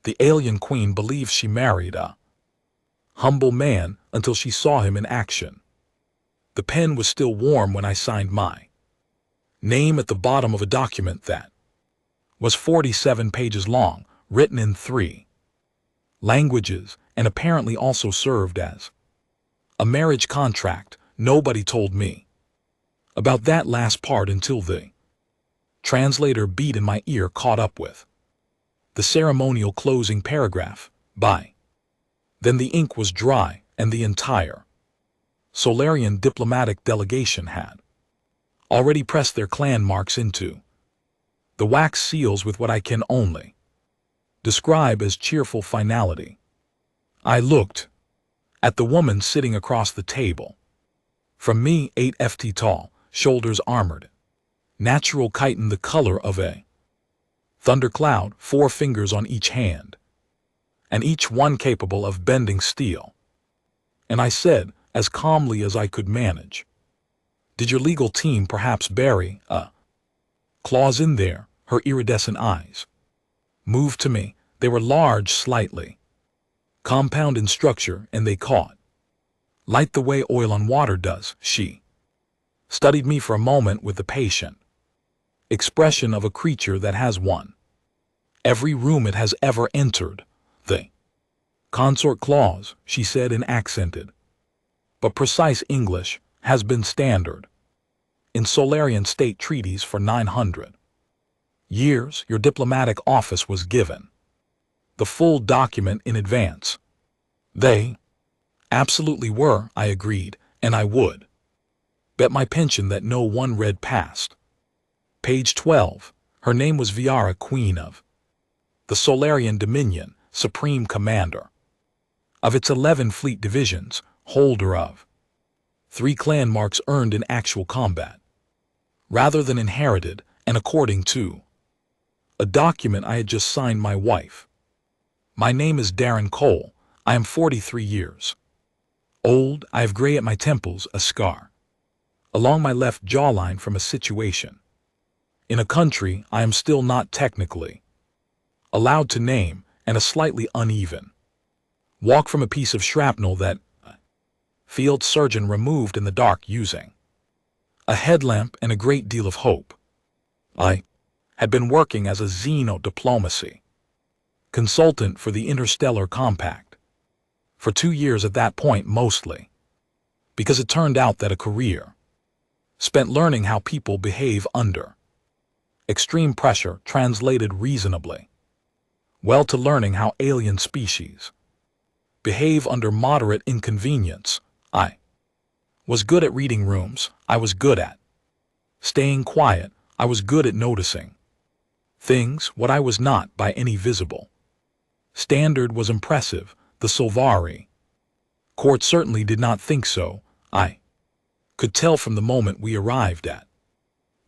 The alien queen believes she married a humble man until she saw him in action. The pen was still warm when I signed my name at the bottom of a document that was 47 pages long, written in 3 languages, and apparently also served as a marriage contract. Nobody told me about that last part until the translator beat in my ear caught up with the ceremonial closing paragraph. By then the ink was dry, and the entire Solarian diplomatic delegation had already pressed their clan marks into the wax seals with what I can only describe as cheerful finality. I looked at the woman sitting across the table from me, 8 ft tall, shoulders armored, natural chitin the color of a thundercloud, 4 fingers on each hand, and each one capable of bending steel. And I said, as calmly as I could manage, "Did your legal team perhaps bury a clause in there?" Her iridescent eyes moved to me. They were large, slightly compound in structure, and they caught light the way oil on water does. She studied me for a moment with the patient expression of a creature that has won every room it has ever entered. "The consort clause," she said in accented but precise English, "has been standard in Solarian state treaties for 900 years. Your diplomatic office was given the full document in advance." "They absolutely were," I agreed, "and I would bet my pension that no one read past page 12. Her name was Viara, Queen of the Solarian Dominion, Supreme Commander of its 11 fleet divisions, holder of 3 clan marks earned in actual combat, rather than inherited, and according to a document I had just signed, my wife. My name is Darren Cole. I am 43 years old. I have gray at my temples, a scar along my left jawline from a situation in a country I am still not technically allowed to name, and a slightly uneven walk from a piece of shrapnel that a field surgeon removed in the dark using a headlamp and a great deal of hope. I had been working as a xeno-diplomacy consultant for the Interstellar Compact for 2 years at that point, mostly because it turned out that a career spent learning how people behave under extreme pressure translated reasonably well to learning how alien species behave under moderate inconvenience. I was good at reading rooms. I was good at staying quiet. I was good at noticing things. What I was not, by any visible standard, was impressive. The Solvari court certainly did not think so. I could tell from the moment we arrived at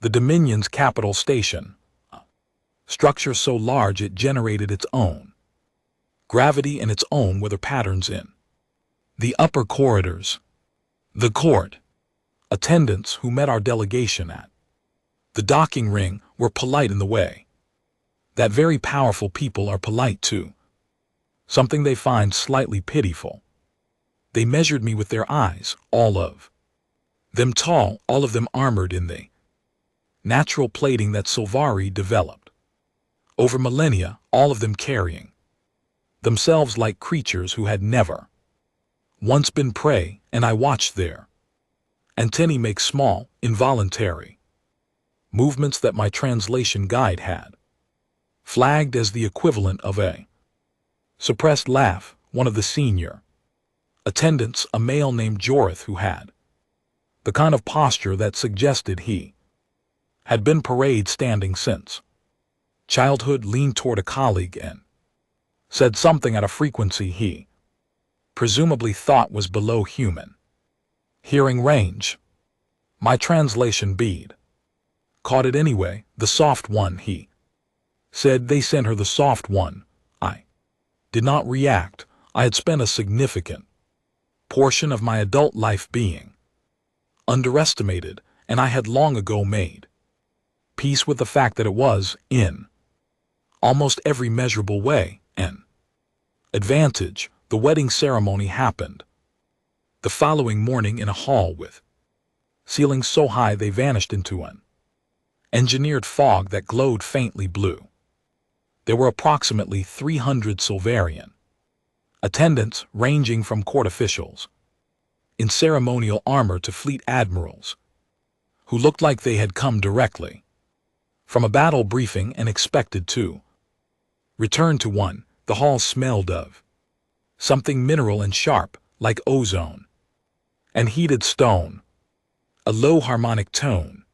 the Dominion's capital station, a structure so large it generated its own gravity and its own weather patterns in the upper corridors. The court attendants who met our delegation at the docking ring were polite in the way that very powerful people are polite too, something they find slightly pitiful. They measured me with their eyes, all of them tall, all of them armored in the natural plating that Solvari developed over millennia, all of them carrying themselves like creatures who had never once been prey, and I watched their antennae make small, involuntary movements that my translation guide had flagged as the equivalent of a suppressed laugh. One of the senior attendants, a male named Jorith, who had the kind of posture that suggested he had been parade standing since childhood, leaned toward a colleague and said something at a frequency he presumably thought was below human hearing range. My translation bead caught it anyway. "The soft one," he said. "They sent her the soft one." I did not react. I had spent a significant portion of my adult life being underestimated, and I had long ago made peace with the fact that it was, in almost every measurable way, An advantage, the wedding ceremony happened the following morning in a hall with ceilings so high they vanished into an engineered fog that glowed faintly blue. There were approximately 300 Silverian attendants ranging from court officials in ceremonial armor to fleet admirals who looked like they had come directly from a battle briefing and expected to return to one. The hall smelled of something mineral and sharp, like ozone and heated stone. A low harmonic tone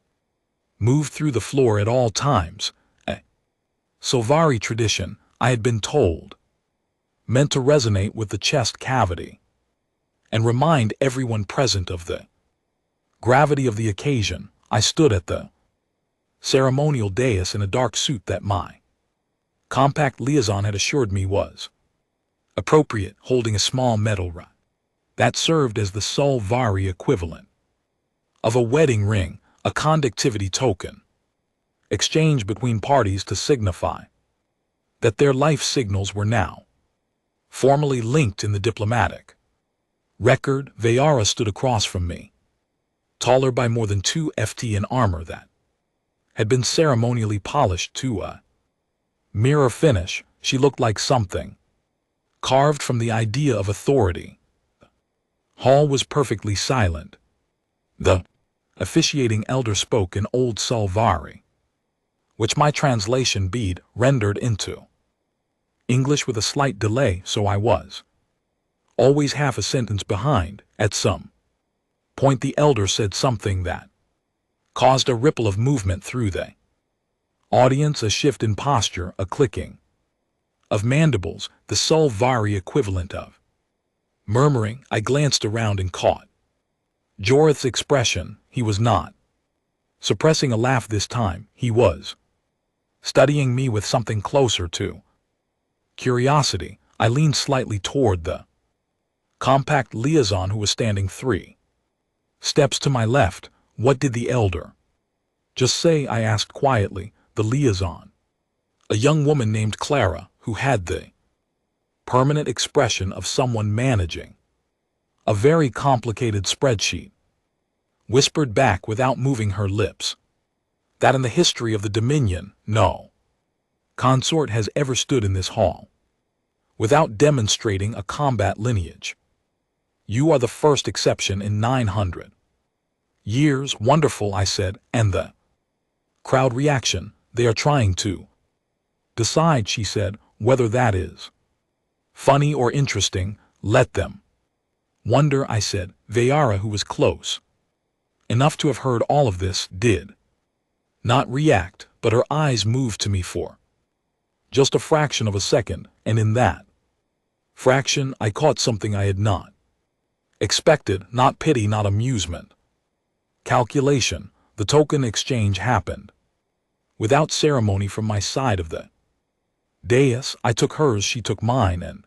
moved through the floor at all times. A Silvari tradition, I had been told, meant to resonate with the chest cavity and remind everyone present of the gravity of the occasion. I stood at the ceremonial dais in a dark suit that my compact liaison had assured me was appropriate, holding a small metal rod that served as the Silvari equivalent of a wedding ring, a conductivity token exchanged between parties to signify that their life signals were now formally linked in the diplomatic record. Vayara stood across from me, taller by more than 2 ft in armor that had been ceremonially polished to a mirror finish. She looked like something carved from the idea of authority. The hall was perfectly silent. The officiating elder spoke in Old Silvari, which my translation bead rendered into English with a slight delay, so I was always half a sentence behind. At some point the elder said something that caused a ripple of movement through the audience, a shift in posture, a clicking of mandibles, the Silvari equivalent of murmuring. I glanced around and caught Jorith's expression. He was not suppressing a laugh this time. He was studying me with something closer to curiosity. I leaned slightly toward the compact liaison who was standing 3 steps to my left. What did the elder just say? I asked quietly. The liaison, a young woman named Clara, who had the permanent expression of someone managing a very complicated spreadsheet, whispered back without moving her lips that in the history of the Dominion, no consort has ever stood in this hall without demonstrating a combat lineage. You are the first exception in 900 years. Wonderful, I said. And the crowd reaction? They are trying to decide, she said, whether that is funny or interesting. Let them wonder, I said. Vayara, who was close enough to have heard all of this, did not react, but her eyes moved to me for just a fraction of a second, and in that fraction I caught something I had not expected. Not pity, not amusement. Calculation. The token exchange happened without ceremony from my side of the dais. I took hers, she took mine, and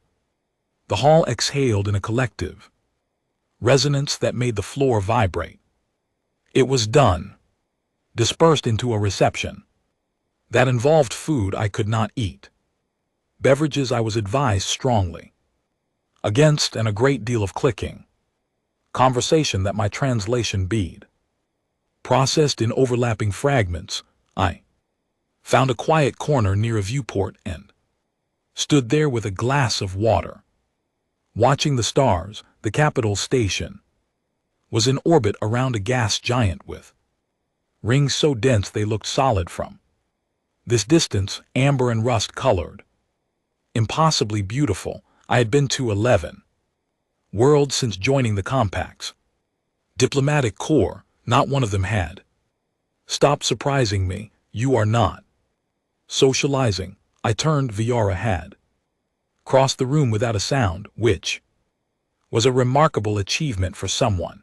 the hall exhaled in a collective resonance that made the floor vibrate. It was done. Dispersed into a reception that involved food I could not eat, beverages I was advised strongly against, and a great deal of clicking conversation that my translation bead processed in overlapping fragments. I found a quiet corner near a viewport and stood there with a glass of water, watching the stars. The capital station was in orbit around a gas giant with rings so dense they looked solid from this distance, amber and rust-colored. Impossibly beautiful. I had been to 11 worlds since joining the Compact's diplomatic corps. Not one of them had stopped surprising me. You are not socializing. I turned. Vayara had crossed the room without a sound, which was a remarkable achievement for someone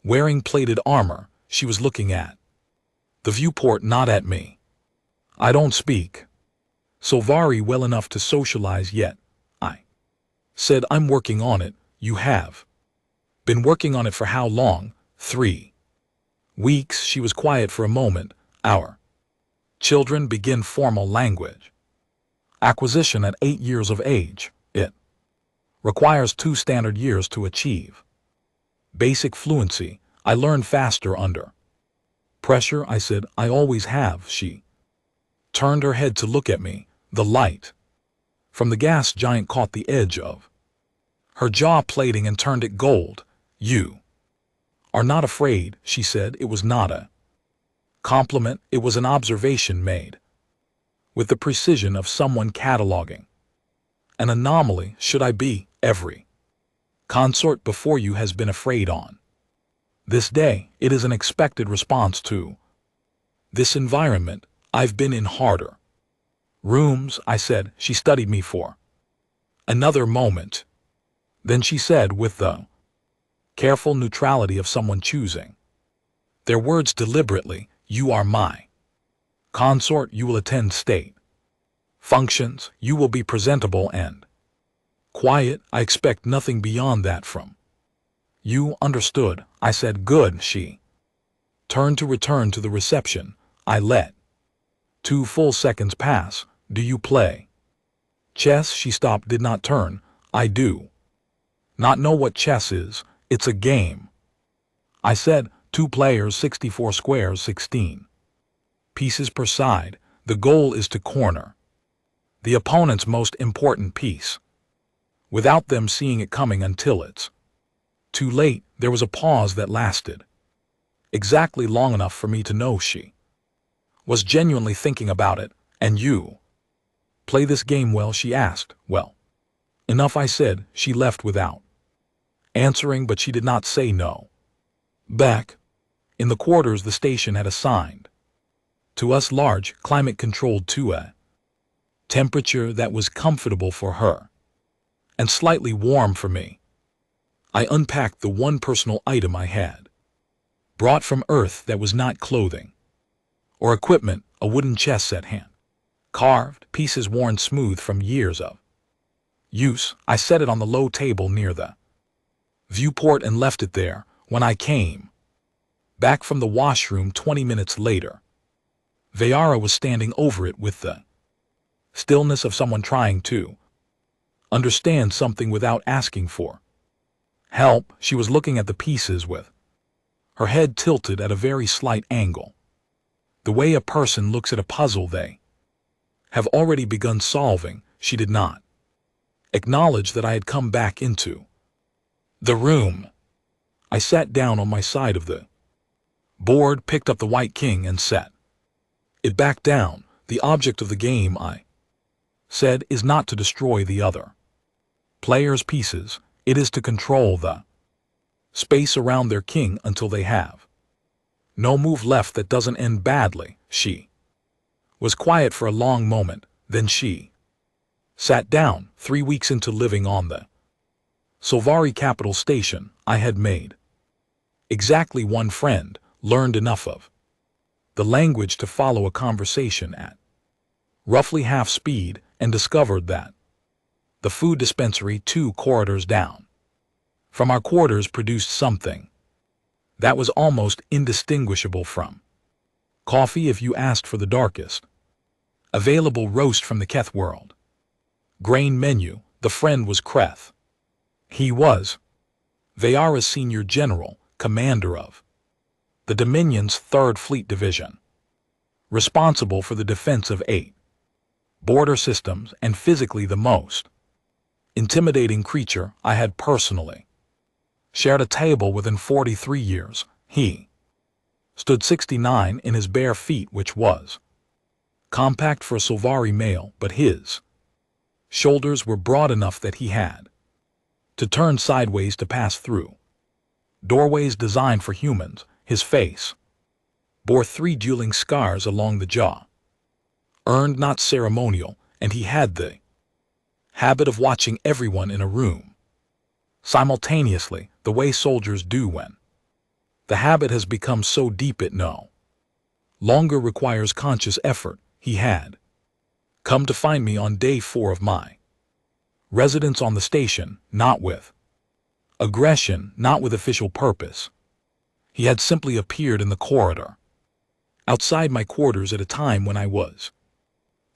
wearing plated armor. She was looking at the viewport, not at me. I don't speak Silvari well enough to socialize yet, I said. I'm working on it. You have been working on it for how long? 3 weeks. She was quiet for a moment. Our children begin formal language. Acquisition at 8 years of age. It requires 2 standard years to achieve. Basic fluency. I learn faster under pressure. I said, I always have. She turned her head to look at me. The light from the gas giant caught the edge of her jaw plating and turned it gold. You are not afraid, she said. It was not a compliment, it was an observation made with the precision of someone cataloging an anomaly. Should I be? Every consort before you has been afraid on this day. It is an expected response to this environment. I've been in harder rooms, I said. She studied me for another moment. Then she said, with the careful neutrality of someone choosing their words deliberately, you are my consort. You will attend state functions. You will be presentable and quiet. I expect nothing beyond that from you. Understood, I said. Good. She turned to return to the reception. I let 2 full seconds pass. Do you play chess? She stopped, did not turn. I do not know what chess is. It's a game, I said. 2 players, 64 squares, 16 pieces per side. The goal is to corner the opponent's most important piece without them seeing it coming until it's too late. There was a pause that lasted exactly long enough for me to know she was genuinely thinking about it. And you play this game well? She asked. Well enough, I said. She left without answering, but she did not say no. Back in the quarters the station had assigned to us large, climate-controlled to a temperature that was comfortable for her and slightly warm for me. I unpacked the one personal item I had brought from Earth that was not clothing or equipment, a wooden chess set, hand carved, pieces worn smooth from years of use. I set it on the low table near the viewport and left it there. When I came back from the washroom 20 minutes later, Vayara was standing over it with the stillness of someone trying to understand something without asking for help. She was looking at the pieces with her head tilted at a very slight angle, the way a person looks at a puzzle they have already begun solving. She did not acknowledge that I had come back into the room. I sat down on my side of the board, picked up the white king and set it back down. The object of the game, I said, is not to destroy the other player's pieces. It is to control the space around their king until they have no move left that doesn't end badly. She was quiet for a long moment. Then she sat down. 3 weeks into living on the Solvari capital station, I had made exactly one friend, learned enough of the language to follow a conversation at roughly half speed, and discovered that the food dispensary 2 corridors down from our quarters produced something that was almost indistinguishable from coffee if you asked for the darkest available roast from the Keth world grain menu. The friend was Kreth. He was Vayara's senior general, commander of the Dominion's 3rd Fleet Division, responsible for the defense of 8 border systems, and physically the most intimidating creature I had personally shared a table with in 43 years. He stood 69 in his bare feet, which was compact for a Solvari male, but his shoulders were broad enough that he had to turn sideways to pass through doorways designed for humans. His face bore 3 dueling scars along the jaw, earned, not ceremonial, and he had the habit of watching everyone in a room simultaneously, the way soldiers do when the habit has become so deep it no longer requires conscious effort. He had come to find me on day 4 of my residence on the station, not with aggression, not with official purpose. He had simply appeared in the corridor outside my quarters at a time when I was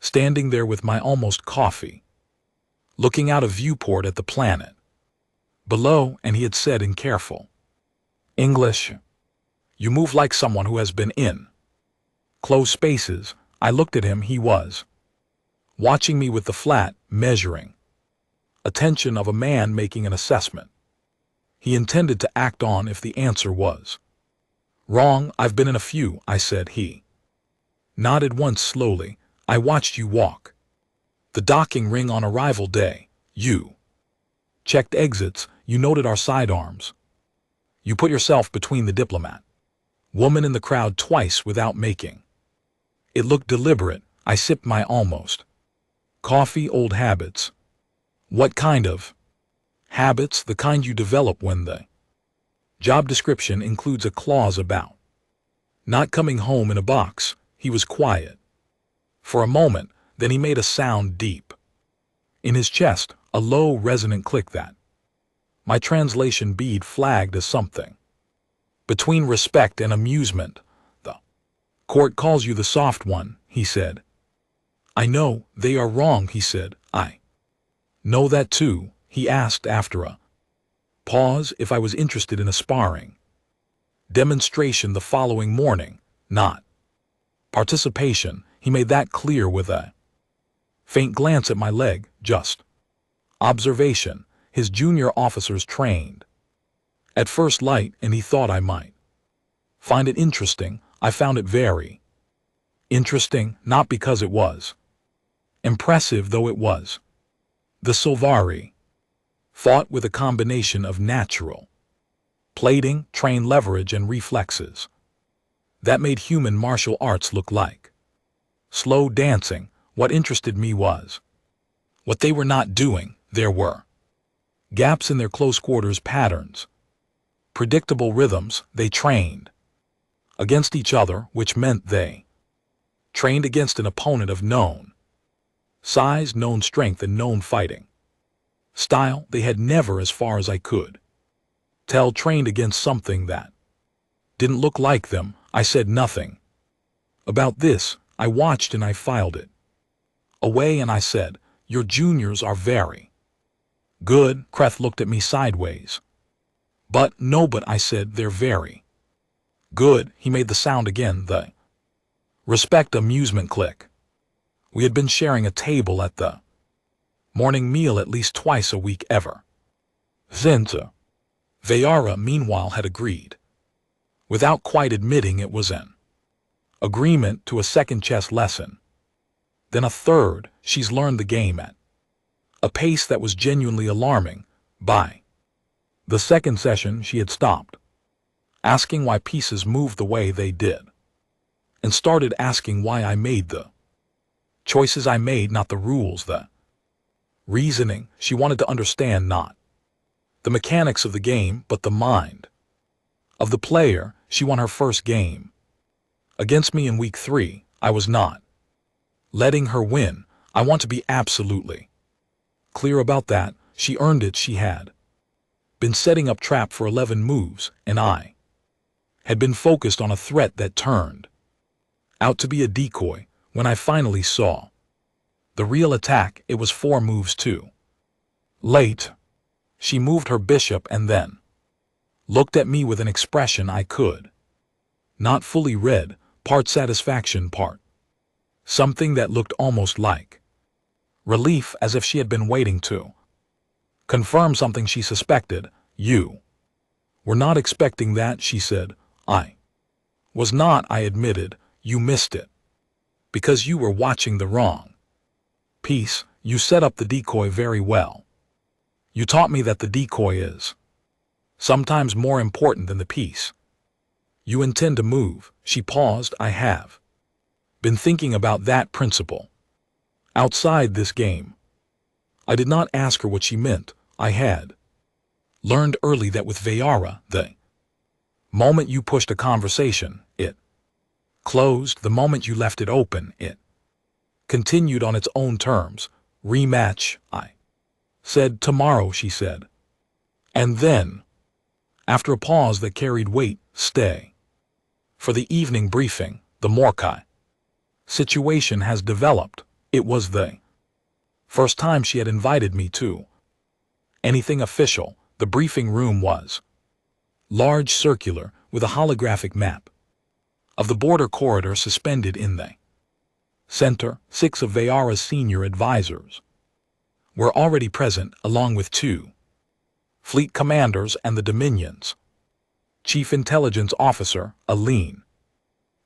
standing there with my almost coffee, looking out a viewport at the planet below, and he had said in careful English, "You move like someone who has been in closed spaces." I looked at him. He was watching me with the flat, measuring attention of a man making an assessment he intended to act on if the answer was wrong. "I've been in a few," I said. He nodded once slowly. "I watched you walk the docking ring on arrival day. You checked exits. You noted our sidearms. You put yourself between the diplomat woman in the crowd twice without making it look deliberate." I sipped my almost coffee. "Old habits." "What kind of habits?" "The kind you develop when the job description includes a clause about not coming home in a box." He was quiet for a moment, then he made a sound deep in his chest, a low, resonant click that my translation bead flagged as something between respect and amusement. "The court calls you the soft one," he said. "I know they are wrong," he said. "I know that too." He asked after a pause if I was interested in a sparring demonstration the following morning. Not participation. He made that clear with a faint glance at my leg. Just observation. His junior officers trained at first light, and he thought I might find it interesting. I found it very interesting, not because it was impressive, though it was. The Silvari fought with a combination of natural plating, trained leverage, and reflexes that made human martial arts look like slow dancing. What interested me was what they were not doing. There were gaps in their close quarters patterns, predictable rhythms. They trained against each other, which meant they trained against an opponent of known size, known strength, and known fighting style. They had never, as far as I could tell, trained against something that didn't look like them. I said nothing about this. I watched and I filed it away, and I said, "Your juniors are very good." Kreth looked at me sideways. But I said, "They're very good." He made the sound again, the respect amusement click. We had been sharing a table at the morning meal at least twice a week ever since. Vayara, meanwhile, had agreed, without quite admitting it was an agreement, to a second chess lesson, then a third. She's learned the game at a pace that was genuinely alarming. By the second session, she had stopped asking why pieces moved the way they did, and started asking why I made the choices I made, not the rules, the reasoning. She wanted to understand not the mechanics of the game, but the mind of the player. She won her first game against me in week 3. I was not letting her win. I want to be absolutely clear about that. She earned it. She had been setting up trap for 11 moves, and I had been focused on a threat that turned out to be a decoy. When I finally saw the real attack, it was 4 moves too late. She moved her bishop and then looked at me with an expression I could not fully read, part satisfaction, part something that looked almost like relief, as if she had been waiting to confirm something she suspected. "You were not expecting that," she said. "I was not," I admitted. "You missed it because you were watching the wrong piece. You set up the decoy very well. You taught me that the decoy is sometimes more important than the piece you intend to move." She paused. "I have been thinking about that principle outside this game." I did not ask her what she meant. I had learned early that with Vayara, the moment you pushed a conversation, it closed. The moment you left it open, it continued on its own terms. "Rematch," I said. "Tomorrow," she said. And then, after a pause that carried weight, "Stay for the evening briefing. The Morkai situation has developed. It was the first time she had invited me to anything official. The briefing room was large, circular, with a holographic map of the border corridor suspended in the center. 6 of Vayara's senior advisors were already present, along with 2 fleet commanders and the Dominion's chief intelligence officer, a lean,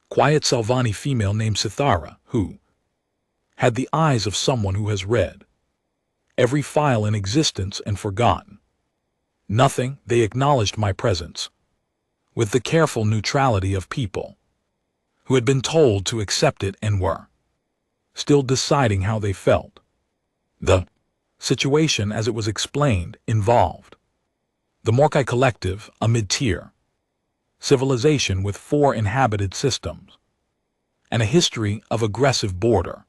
quiet Salvani female named Sithara, who had the eyes of someone who has read every file in existence and forgotten nothing. They acknowledged my presence with the careful neutrality of people who had been told to accept it and were still deciding how they felt. The situation, as it was explained, involved the Morkai Collective, a mid-tier civilization with 4 inhabited systems and a history of aggressive border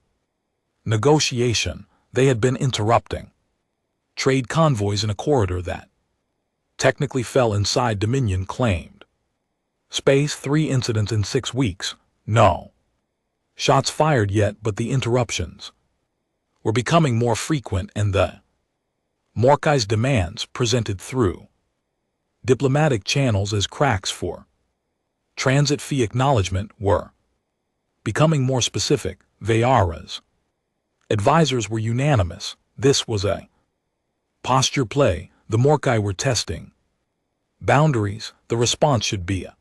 negotiation. They had been interrupting trade convoys in a corridor that technically fell inside Dominion claimed space. 3 incidents in 6 weeks. No shots fired yet, but the interruptions were becoming more frequent, and the Morkai's demands, presented through diplomatic channels as cracks for transit fee acknowledgement, were becoming more specific. Vayara's advisors were unanimous. This was a posture play. The Morkai were testing boundaries. The response should be a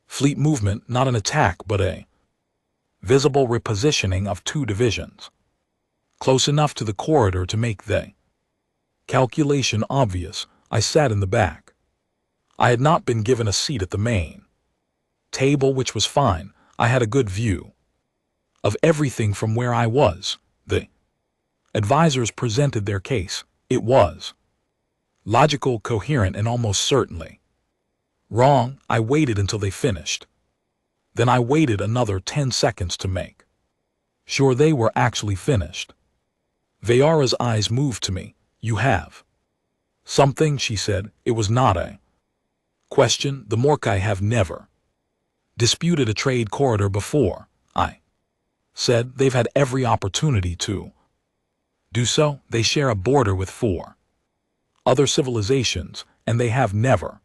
fleet movement, not an attack, but a visible repositioning of 2 divisions close enough to the corridor to make the calculation obvious. I sat in the back. I had not been given a seat at the main table, which was fine. I had a good view of everything from where I was. The advisors presented their case. It was logical, coherent, and almost certainly wrong. I waited until they finished. Then I waited another 10 seconds to make sure they were actually finished. Vayara's eyes moved to me. You have something, she said. It was not a question. The Morkai have never disputed a trade corridor before, I said. They've had every opportunity to do so. They share a border with 4 other civilizations, and they have never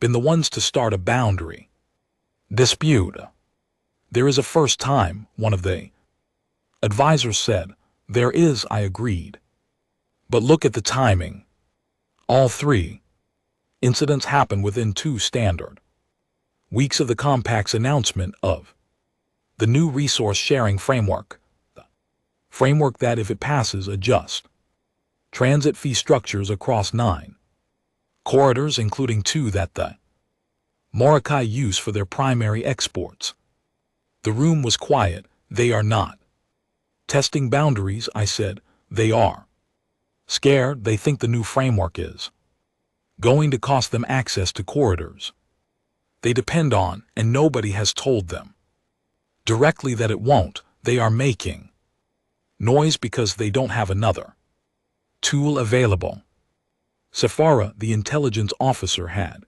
been the ones to start a boundary dispute. There is a first time, one of the advisors said. There is, I agreed. But look at the timing. All 3 incidents happened within 2 standard weeks of the Compact's announcement of the new resource sharing framework. The framework that, if it passes, adjusts transit fee structures across 9 corridors, including 2 that the Morkai use for their primary exports. The room was quiet. They are not testing boundaries, I said. They are scared. They think the new framework is going to cost them access to corridors they depend on, and nobody has told them directly that it won't. They are making noise because they don't have another tool available. Sithara, the intelligence officer, had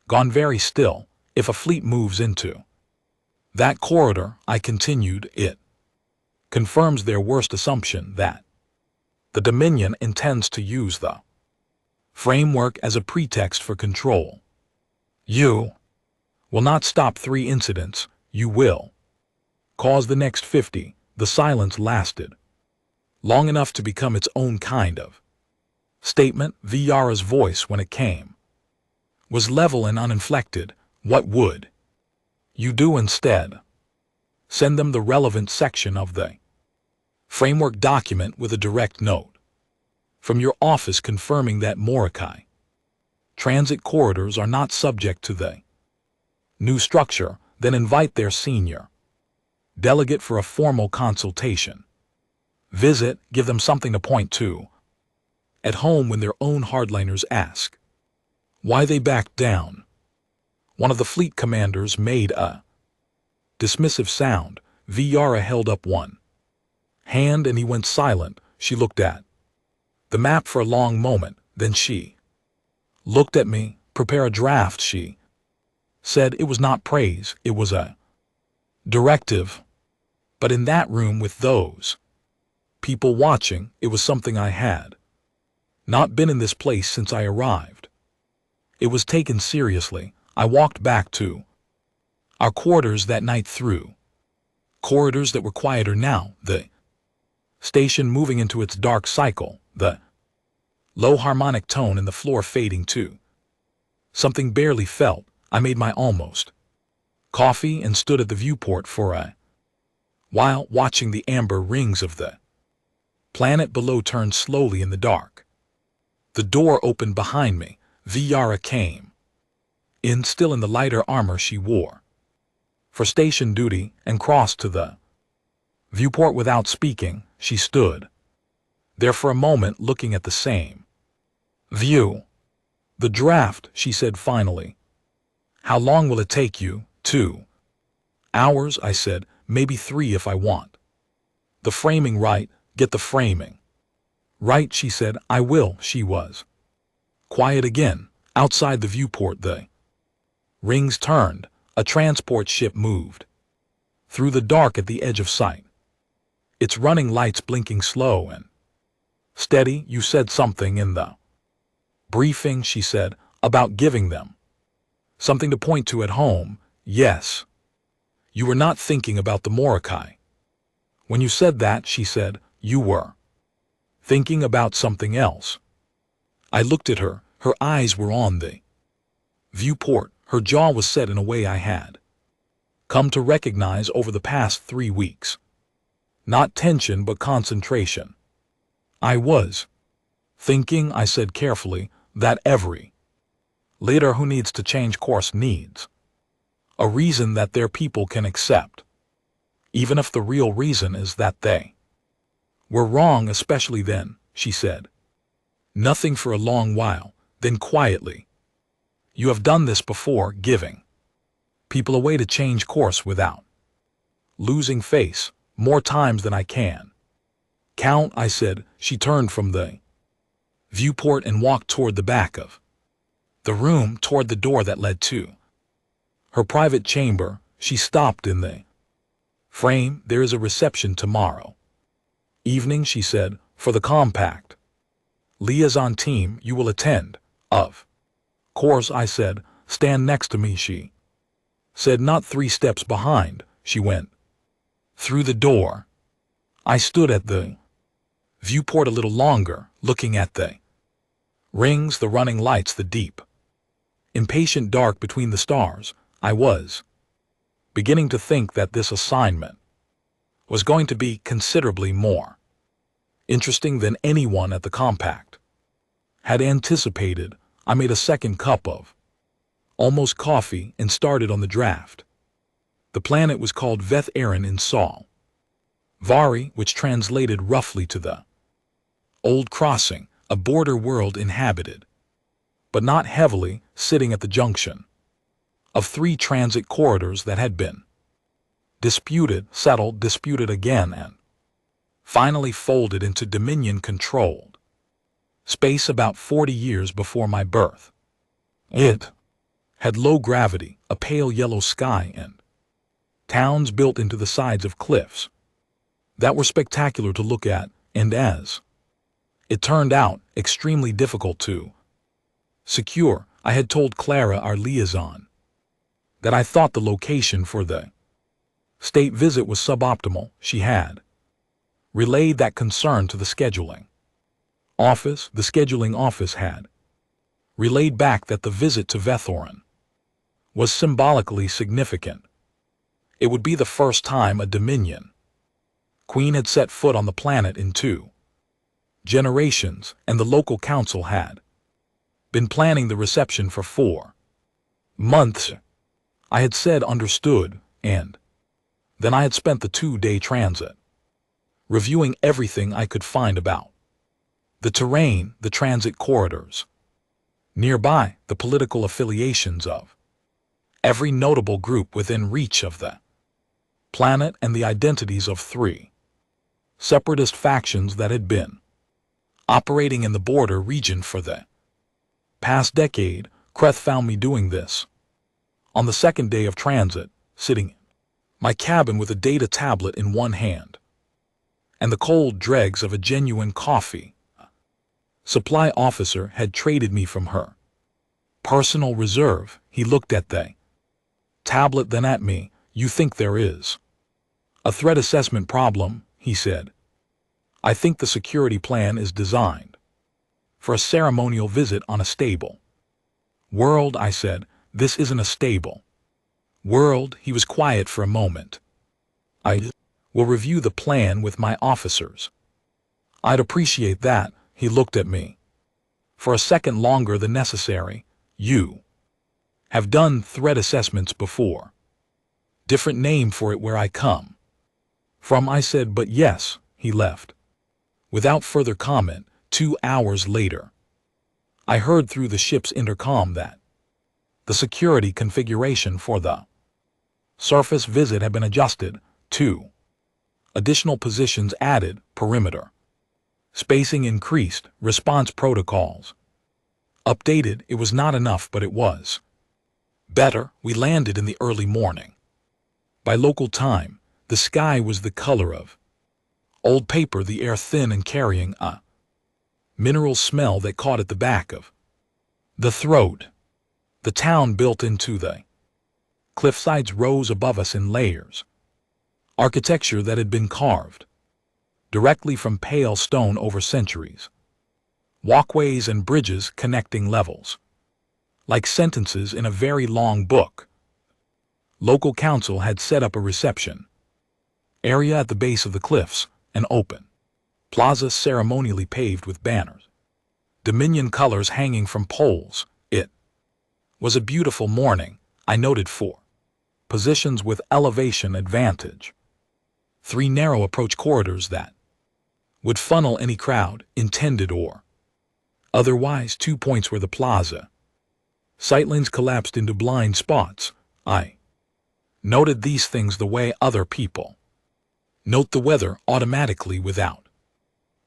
gone very still. If a fleet moves into that corridor, I continued, it confirms their worst assumption that the Dominion intends to use the framework as a pretext for control. You will not stop 3 incidents. You will cause the next 50. The silence lasted long enough to become its own kind of statement. Vayara's voice, when it came, was level and uninflected. What would you do instead? Send them the relevant section of the framework document with a direct note from your office confirming that Morkai transit corridors are not subject to the new structure. Then invite their senior delegate for a formal consultation. Visit, give them something to point to at home when their own hardliners ask why they backed down. One of the fleet commanders made a dismissive sound. Vayara held up one hand and he went silent. She looked at the map for a long moment. Then she looked at me. Prepare a draft, she said. It was not praise, it was a directive. But in that room with those People watching, it was something I had not been in this place since I arrived. It was taken seriously. I walked back to our quarters that night through corridors that were quieter now, the station moving into its dark cycle, the low harmonic tone in the floor fading too. Something barely felt. I made my almost coffee and stood at the viewport for a while, watching the amber rings of the planet below turn slowly in the dark. The door opened behind me. Viara came in, still in the lighter armor she wore for station duty, and crossed to the viewport without speaking. She stood there for a moment, looking at the same view. The draft, she said finally. How long will it take you? 2 hours, I said. Maybe 3 if I want the framing right. Get the framing right, she said. I will. She was quiet again. Outside the viewport, the rings turned. A transport ship moved through the dark at the edge of sight, its running lights blinking slow and steady. You said something in the briefing, she said, about giving them something to point to at home. Yes. You were not thinking about the Morokai. When you said that, she said, you were thinking about something else. I looked at her. Her eyes were on the viewport. Her jaw was set in a way I had come to recognize over the past 3 weeks. Not tension, but concentration. I was thinking, I said carefully, that every leader who needs to change course needs a reason that their people can accept, even if the real reason is that they were wrong. Especially then, she said. Nothing for a long while, then quietly. You have done this before, giving people a way to change course without losing face, more times than I can count, I said. She turned from the viewport and walked toward the back of the room, toward the door that led to her private chamber. She stopped in the frame. There is a reception tomorrow evening, she said, for the compact liaison team. You will attend. Of course, I said. Stand next to me, she said. Not 3 steps behind. She went through the door. I stood at the viewport a little longer, looking at the rings, the running lights, the deep, impatient dark between the stars. I was beginning to think that this assignment was going to be considerably more interesting than anyone at the compact had anticipated. I made a second cup of almost coffee and started on the draft. The planet was called Veth Aaron in Saul Vari, which translated roughly to the Old Crossing, a border world inhabited, but not heavily, sitting at the junction of 3 transit corridors that had been disputed, settled, disputed again, and finally folded into Dominion-controlled space about 40 years before my birth. It had low gravity, a pale yellow sky, and towns built into the sides of cliffs that were spectacular to look at, and as it turned out, extremely difficult to secure. I had told Clara, our liaison, that I thought the location for the state visit was suboptimal. She had relayed that concern to the scheduling office. The scheduling office had relayed back that the visit to Vethoran was symbolically significant. It would be the first time a Dominion queen had set foot on the planet in 2 generations, and the local council had been planning the reception for 4 months. I had said understood, and then I had spent the 2-day transit reviewing everything I could find about the terrain, the transit corridors nearby, the political affiliations of every notable group within reach of the planet, and the identities of 3 separatist factions that had been operating in the border region for the past decade. Kreth found me doing this on the 2nd day of transit, sitting in my cabin with a data tablet in one hand and the cold dregs of a genuine coffee. Supply officer had traded me from her. Personal reserve, he looked at the tablet then at me. You think there is a threat assessment problem, he said. I think the security plan is designed for a ceremonial visit on a stable. World, I said, this isn't a stable. World, he was quiet for a moment. I will review the plan with my officers. I'd appreciate that, he looked at me. For a second longer than necessary. You have done threat assessments before. Different name for it where I come from, I said, but yes, he left. Without further comment, 2 hours later, I heard through the ship's intercom that the security configuration for the surface visit had been adjusted. 2 additional positions added, perimeter spacing increased, response protocols updated. It was not enough, but it was better. We landed in the early morning. By local time, the sky was the color of old paper, the air thin and carrying a mineral smell that caught at the back of the throat. The town built into the cliffsides rose above us in layers. Architecture that had been carved directly from pale stone over centuries. Walkways and bridges connecting levels. Like sentences in a very long book. Local council had set up a reception area at the base of the cliffs, an open plaza ceremonially paved with banners. Dominion colors hanging from poles. It was a beautiful morning, I noted. 4 positions with elevation advantage. 3 narrow approach corridors that would funnel any crowd, intended or otherwise. 2 points where the plaza sightlines collapsed into blind spots. I noted these things the way other people note the weather, automatically, without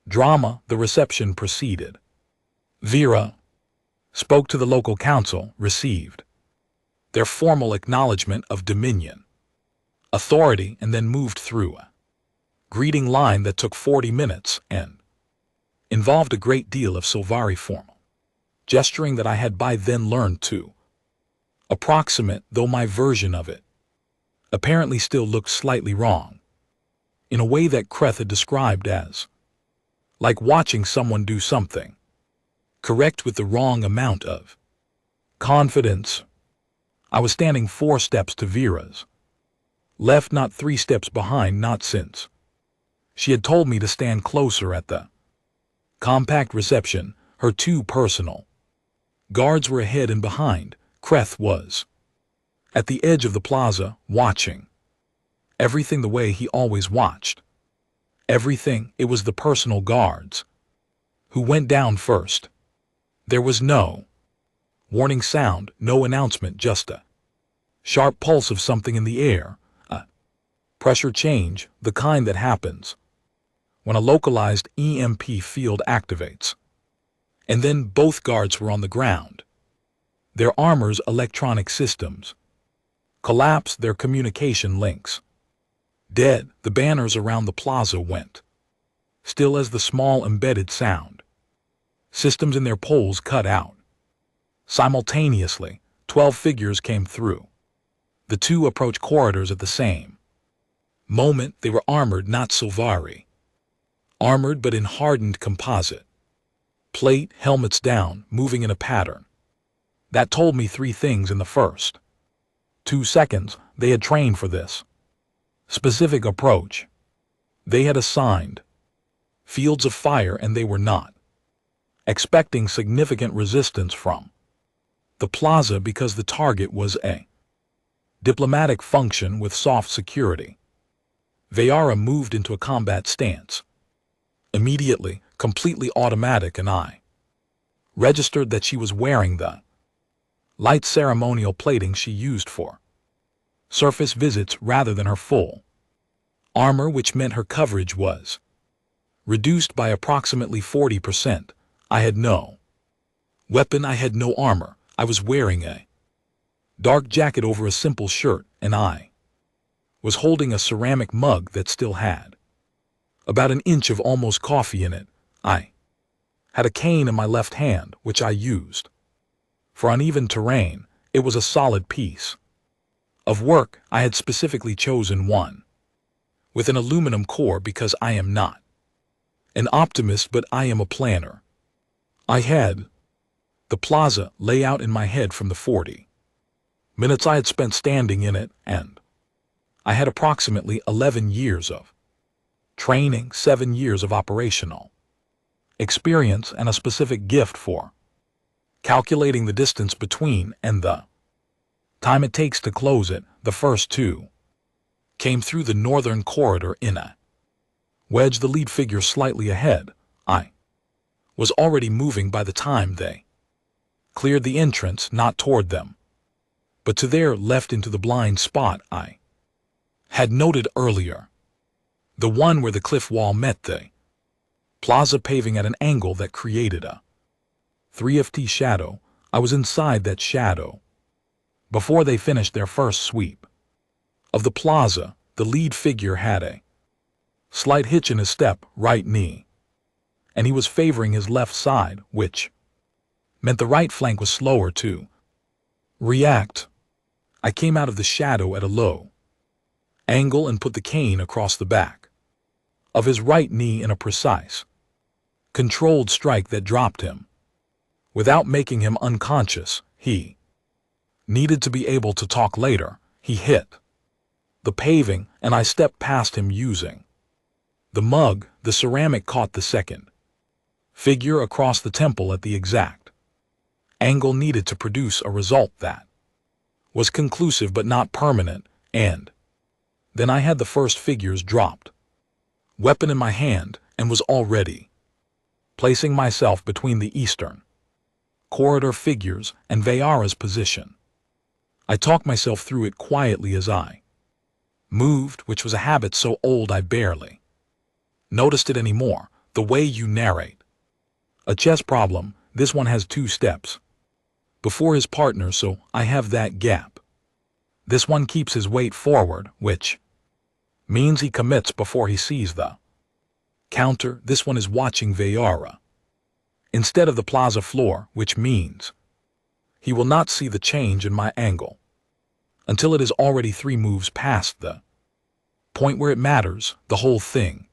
drama. The reception proceeded. Vera spoke to the local council, received their formal acknowledgement of Dominion authority, and then moved through a greeting line that took 40 minutes and involved a great deal of Sylvari formal gesturing that I had by then learned to approximate, though my version of it apparently still looked slightly wrong, in a way that Kreth had described as like watching someone do something correct with the wrong amount of confidence. I was standing 4 steps to Vera's left, not 3 steps behind, not since she had told me to stand closer at the compact reception. Her 2 personal guards were ahead and behind. Kreth was at the edge of the plaza, watching everything the way he always watched everything. It was the personal guards who went down first. There was no warning sound, no announcement, just a sharp pulse of something in the air, a pressure change, the kind that happens when a localized EMP field activates. And then both guards were on the ground. Their armor's electronic systems collapsed, their communication links dead. The banners around the plaza went still as the small embedded sound systems in their poles cut out. Simultaneously, 12 figures came through the 2 approach corridors at the same moment. They were armored, not Sylvari armored, but in hardened composite plate, helmets down, moving in a pattern that told me 3 things in the first 2 seconds. They had trained for this specific approach. They had assigned fields of fire, and they were not expecting significant resistance from the plaza because the target was a diplomatic function with soft security. Veyara moved into a combat stance immediately, completely automatic, and I registered that she was wearing the light ceremonial plating she used for surface visits rather than her full armor, which meant her coverage was reduced by approximately 40%. I had no weapon, I had no armor. I was wearing a dark jacket over a simple shirt, and I was holding a ceramic mug that still had about an inch of almost coffee in it. I had a cane in my left hand, which I used. For uneven terrain, it was a solid piece of work. I had specifically chosen one with an aluminum core because I am not an optimist, but I am a planner. I had the plaza lay out in my head from the 40 minutes I had spent standing in it, and I had approximately 11 years of training, 7 years of operational experience, and a specific gift for calculating the distance between and the time it takes to close it. The first two came through the northern corridor in a wedge, the lead figure slightly ahead. I was already moving by the time they cleared the entrance, not toward them, but to their left into the blind spot I had noted earlier, the one where the cliff wall met the plaza paving at an angle that created a 3ft shadow. I was inside that shadow before they finished their first sweep of the plaza. The lead figure had a slight hitch in his step, right knee, and he was favoring his left side, which meant the right flank was slower to react. I came out of the shadow at a low angle and put the cane across the back of his right knee in a precise, controlled strike that dropped him without making him unconscious. He needed to be able to talk later. He hit the paving, and I stepped past him using the mug. The ceramic caught the second figure across the temple at the exact angle needed to produce a result that was conclusive but not permanent, and then I had the first figure's dropped weapon in my hand and was already placing myself between the eastern corridor figures and Vayara's position. I talked myself through it quietly as I moved, which was a habit so old I barely noticed it anymore. The way you narrate a chess problem, this one has 2 steps before his partner, so I have that gap. This one keeps his weight forward, which means he commits before he sees the counter. This one is watching Vayara instead of the plaza floor, which means he will not see the change in my angle until it is already 3 moves past the point where it matters. The whole thing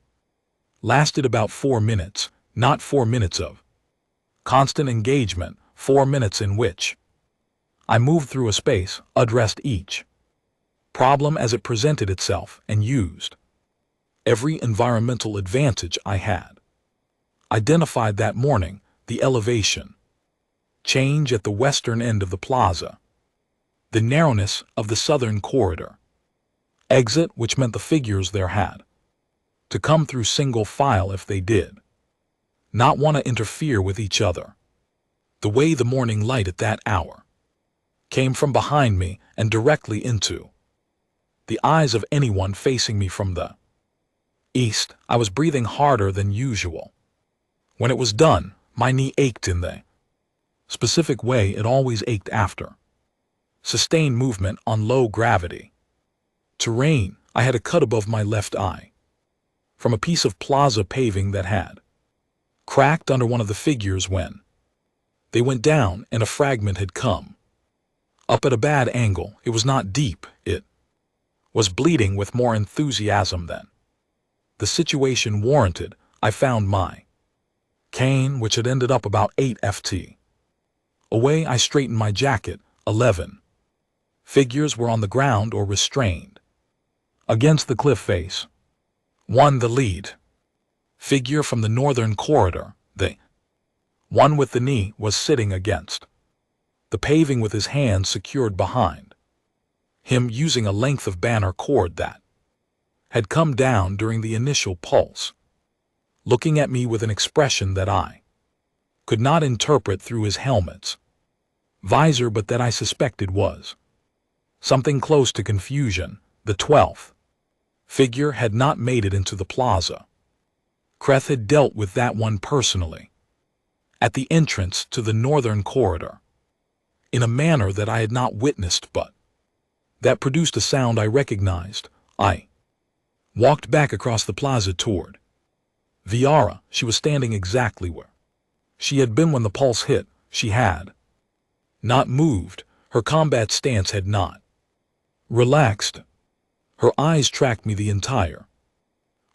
lasted about 4 minutes, not 4 minutes of constant engagement, 4 minutes in which I moved through a space, addressed each problem as it presented itself, and used every environmental advantage I had identified that morning. The elevation change at the western end of the plaza, the narrowness of the southern corridor exit, which meant the figures there had to come through single file if they did not want to interfere with each other. The way the morning light at that hour came from behind me and directly into the eyes of anyone facing me from the east. I was breathing harder than usual. When it was done, my knee ached in the specific way it always ached after sustained movement on low gravity terrain. I had a cut above my left eye from a piece of plaza paving that had cracked under one of the figures when they went down, and a fragment had come up at a bad angle. It was not deep. It was bleeding with more enthusiasm than the situation warranted. I found my cane, which had ended up about 8 ft away. I straightened my jacket. 11 figures were on the ground or restrained against the cliff face. 1, the lead figure from the northern corridor, the one with the knee, was sitting against the paving with his hands secured behind him using a length of banner cord that had come down during the initial pulse, looking at me with an expression that I could not interpret through his helmet's visor, but that I suspected was something close to confusion. The 12th figure had not made it into the plaza. Kreth had dealt with that one personally at the entrance to the northern corridor in a manner that I had not witnessed, but that produced a sound I recognized. I walked back across the plaza toward Viara, she was standing exactly where she had been when the pulse hit. She had not moved. Her combat stance had not relaxed. Her eyes tracked me the entire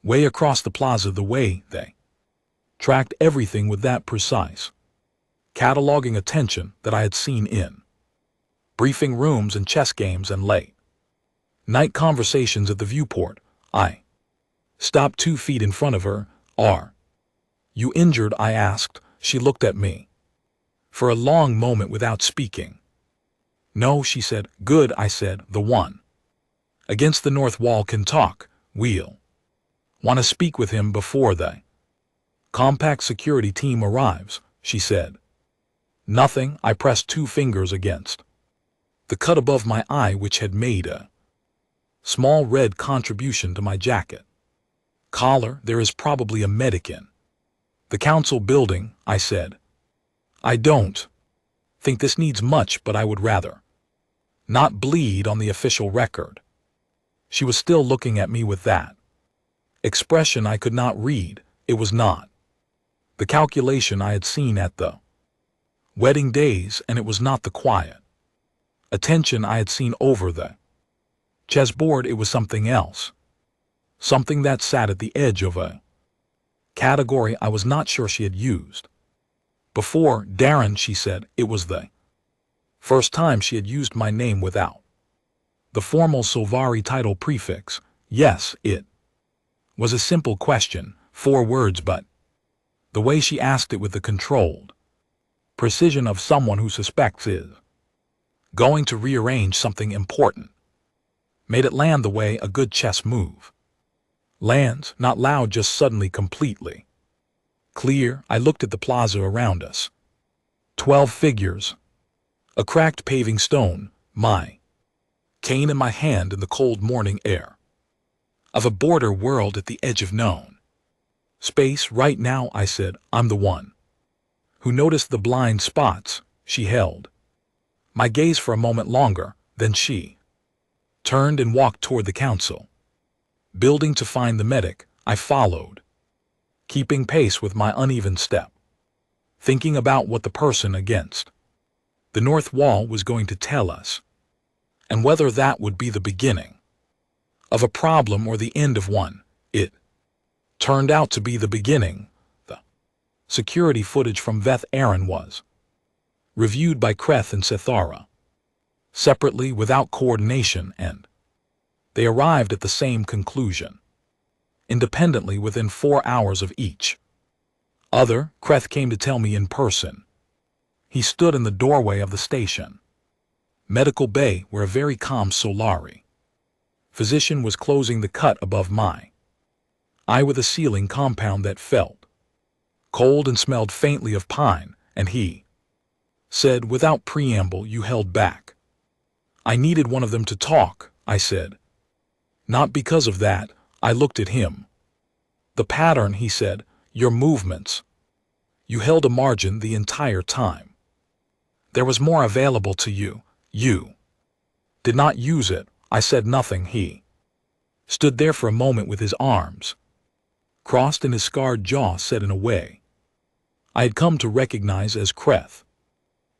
way across the plaza, the way they tracked everything with that precise, cataloging attention that I had seen in briefing rooms and chess games and late night conversations at the viewport. I stopped 2 feet in front of her. Are you injured? I asked. She looked at me for a long moment without speaking. No, she said. Good, I said. The one against the north wall can talk. We'll want to speak with him before the compact security team arrives, she said. Nothing. I pressed 2 fingers against the cut above my eye, which had made a small red contribution to my jacket collar. There is probably a medic in the council building, I said. I don't think this needs much, but I would rather not bleed on the official record. She was still looking at me with that expression I could not read. It was not the calculation I had seen at the wedding days, and it was not the quiet attention I had seen over the chessboard. It was something else, something that sat at the edge of a category I was not sure she had used before. Darren, she said. It was the first time she had used my name without the formal Silvari title prefix. Yes, it was a simple question, 4 words, but the way she asked it with the controlled precision of someone who suspects is going to rearrange something important made it land the way a good chess move lands, not loud, just suddenly, completely clear. I looked at the plaza around us. 12 figures, a cracked paving stone, my cane in my hand in the cold morning air of a border world at the edge of known space. Right now, I said, I'm the one who noticed the blind spots. She held my gaze for a moment longer, then she turned and walked toward the council building to find the medic. I followed, keeping pace with my uneven step, thinking about what the person against the north wall was going to tell us, and whether that would be the beginning of a problem or the end of one. It turned out to be the beginning. The security footage from Veth Aaron was reviewed by Kreth and Sethara separately without coordination, and they arrived at the same conclusion independently within 4 hours of each other. Kreth came to tell me in person. He stood in the doorway of the station medical bay where a very calm Solari physician was closing the cut above my eye with a ceiling compound that felt cold and smelled faintly of pine, and he said without preamble, "You held back." I needed one of them to talk, I said. Not because of that. I looked at him. The pattern, he said, your movements. You held a margin the entire time. There was more available to you. You did not use it. I said nothing. He stood there for a moment with his arms crossed and his scarred jaw set in a way I had come to recognize as Kreth,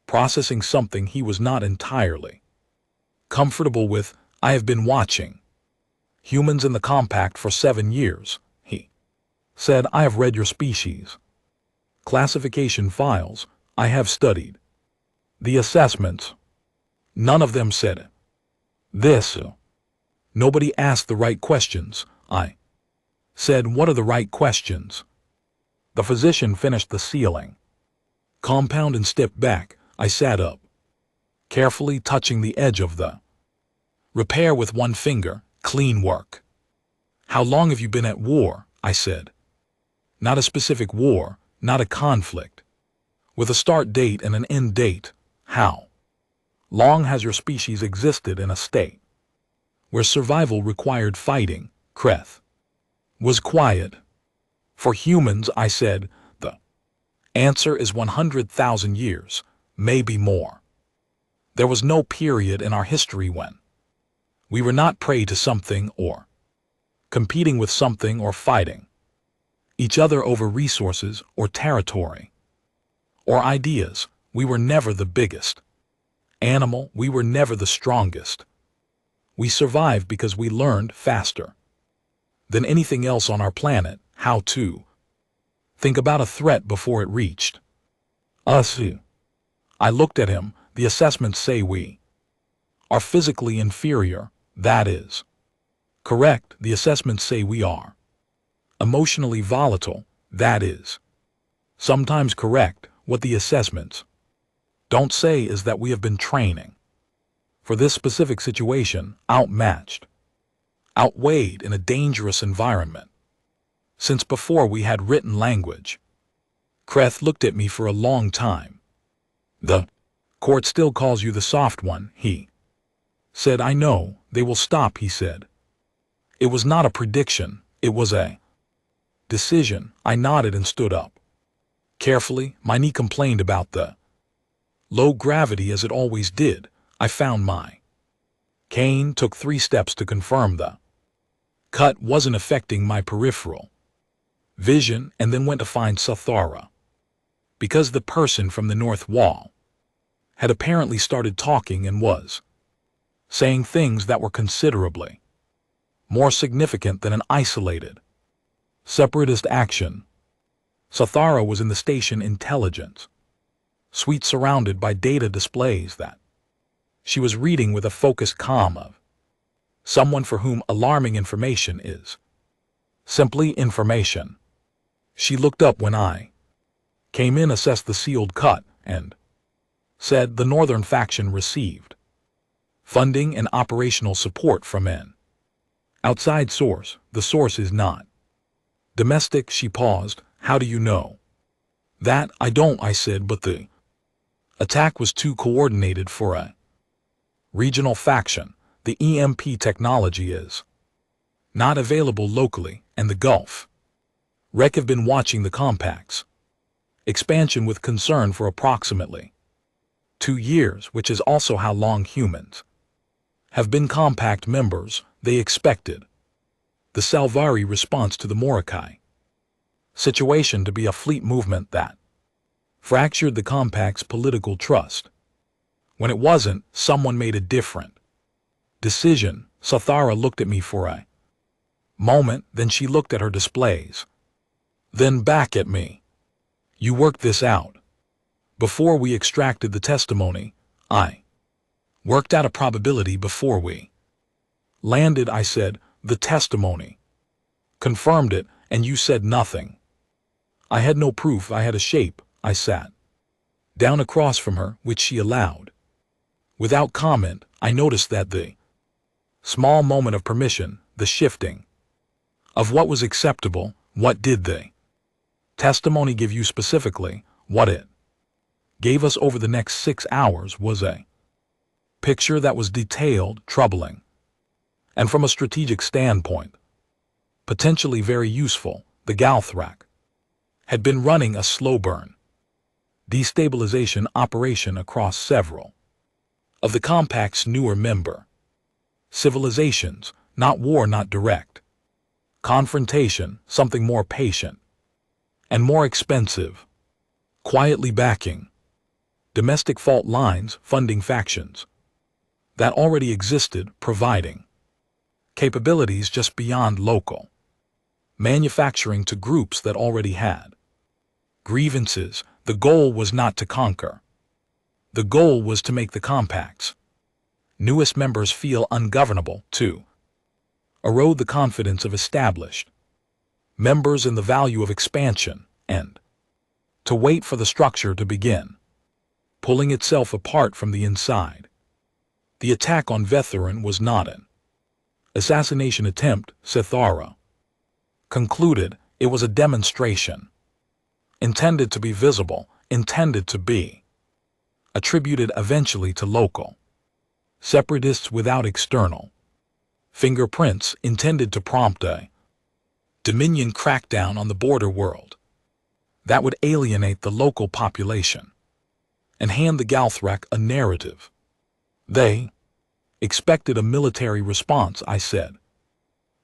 processing something he was not entirely comfortable with. I have been watching humans in the compact for 7 years, he said. I have read your species classification files. I have studied the assessments. None of them said this. Nobody asked the right questions. I said, what are the right questions? The physician finished the ceiling compound and stepped back. I sat up, carefully touching the edge of the repair with one finger. Clean work. How long have you been at war? I said. Not a specific war, not a conflict, with a start date and an end date. How long has your species existed in a state where survival required fighting? Kreth was quiet. For humans, I said, the answer is 100,000 years, maybe more. There was no period in our history when we were not prey to something or competing with something or fighting each other over resources or territory. Or ideas, we were never the biggest. Animal, we were never the strongest. We survived because we learned faster than anything else on our planet how to think about a threat before it reached us. I looked at him. The assessments say we are physically inferior, that is correct. The assessments say we are emotionally volatile, that is sometimes correct. What the assessments don't say is that we have been training for this specific situation, outmatched, outweighed in a dangerous environment since before we had written language. Kreth looked at me for a long time. The court still calls you the soft one, he said. I know, they will stop, he said. It was not a prediction, it was a decision. I nodded and stood up. Carefully, my knee complained about the low gravity as it always did. I found my cane, took 3 steps to confirm the cut wasn't affecting my peripheral vision, and then went to find Sathara. Because the person from the north wall had apparently started talking and was saying things that were considerably more significant than an isolated separatist action. Sathara was in the station intelligence suite, surrounded by data displays that she was reading with a focused calm of someone for whom alarming information is simply information. She looked up when I came in, assessed the sealed cut, and said the northern faction received funding and operational support from an outside source. The source is not domestic. She paused. How do you know that? I don't, I said, but the attack was too coordinated for a regional faction. The EMP technology is not available locally, and the Gulf Rec have been watching the compact's expansion with concern for approximately 2 years, which is also how long humans have been compact members. They expected the Salvari response to the Morokai situation to be a fleet movement that fractured the compact's political trust. When it wasn't, someone made a different decision. Sathara looked at me for a moment, then she looked at her displays, then back at me. You worked this out. Before we extracted the testimony, I worked out a probability before we landed. I said, the testimony confirmed it, and you said nothing. I had no proof. I had a shape. I sat down across from her, which she allowed. Without comment, I noticed that the small moment of permission, the shifting of what was acceptable. What did the testimony give you specifically? What it gave us over the next 6 hours was a picture that was detailed, troubling, and from a strategic standpoint, potentially very useful. The Galthrak had been running a slow burn destabilization operation across several of the compact's newer member civilizations. Not war, not direct confrontation, something more patient and more expensive, quietly backing domestic fault lines, funding factions that already existed, providing capabilities just beyond local manufacturing to groups that already had grievances. The goal was not to conquer. The goal was to make the compact's newest members feel ungovernable, to erode the confidence of established members in the value of expansion, and to wait for the structure to begin pulling itself apart from the inside. The attack on Vetheran was not an assassination attempt, Sathara concluded. It was a demonstration, intended to be visible, intended to be attributed eventually to local separatists without external fingerprints, intended to prompt a Dominion crackdown on the border world that would alienate the local population and hand the Galthrak a narrative. They expected a military response, I said.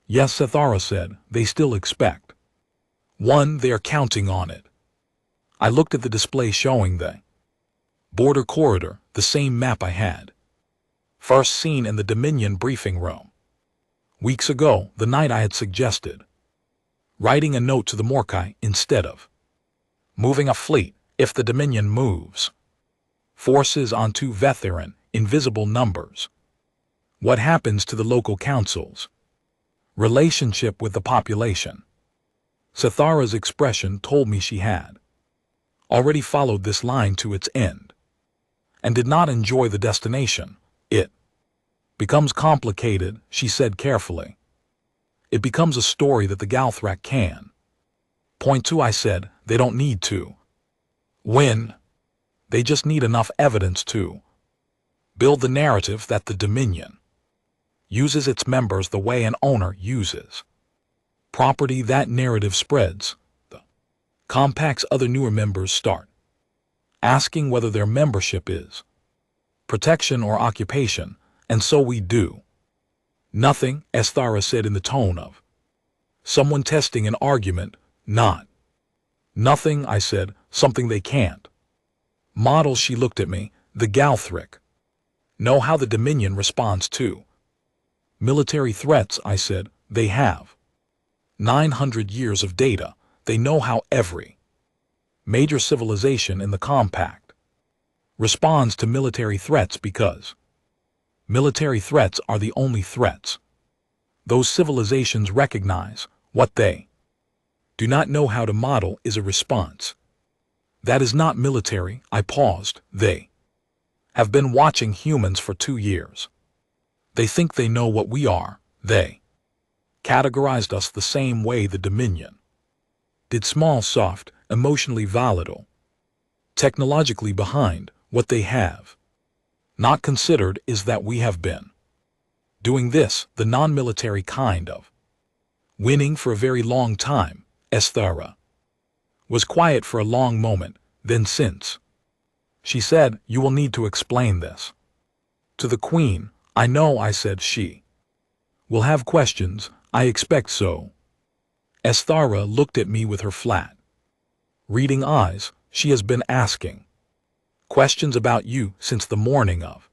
Yes, Sathara said, they still expect One, they are counting on it. I looked at the display showing the border corridor, the same map I had first seen in the Dominion briefing room weeks ago, the night I had suggested writing a note to the Morkai instead of moving a fleet. If the Dominion moves forces onto Vetheran, invisible numbers, what happens to the local council's relationship with the population? Sathara's expression told me she had already followed this line to its end and did not enjoy the destination. It becomes complicated, she said carefully. It becomes a story that the Galthrak can point to. I said, they don't need to win. They just need enough evidence to build the narrative that the Dominion uses its members the way an owner uses property. That narrative spreads. The Compact's other newer members start asking whether their membership is protection or occupation, and so we do nothing, Esthara said in the tone of someone testing an argument. Not nothing, I said, something they can't model. She looked at me. The Galthric know how the Dominion responds to military threats, I said. They have 900 years of data. They know how every major civilization in the Compact responds to military threats because military threats are the only threats those civilizations recognize. What they do not know how to model is a response that is not military. I paused. They have been watching humans for 2 years. They think they know what we are. They categorized us the same way the Dominion did: small, soft, emotionally volatile, technologically behind. What they have not considered is that we have been doing this, the non-military kind of winning, for a very long time. Esthara was quiet for a long moment. Then, since she said, you will need to explain this to the Queen. I know, I said. She will have questions. I expect so. Esthara looked at me with her flat, reading eyes. She has been asking questions about you since the morning of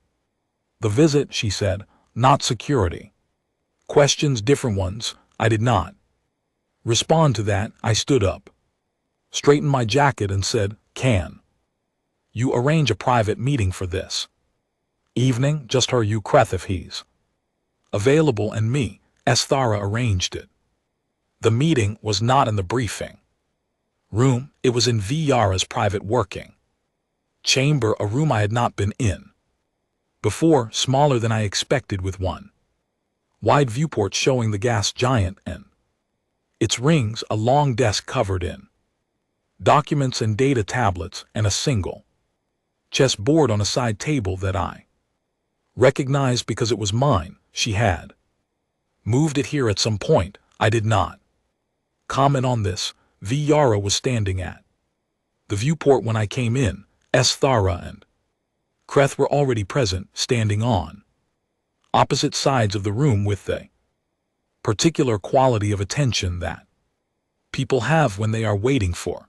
the visit, she said. Not security questions, different ones. I did not respond to that. I stood up, straightened my jacket, and said, can you arrange a private meeting for this evening? Just her, you, Kreth, if he's available, and me. Esthara arranged it. The meeting was not in the briefing room. It was in Viara's private working chamber, a room I had not been in before, smaller than I expected, with one wide viewport showing the gas giant and its rings, a long desk covered in documents and data tablets, and a single chessboard on a side table that I recognized because it was mine. She had moved it here at some point. I did not comment on this. Viara was standing at the viewport when I came in. Esthara and Kreth were already present, standing on opposite sides of the room with the particular quality of attention that people have when they are waiting for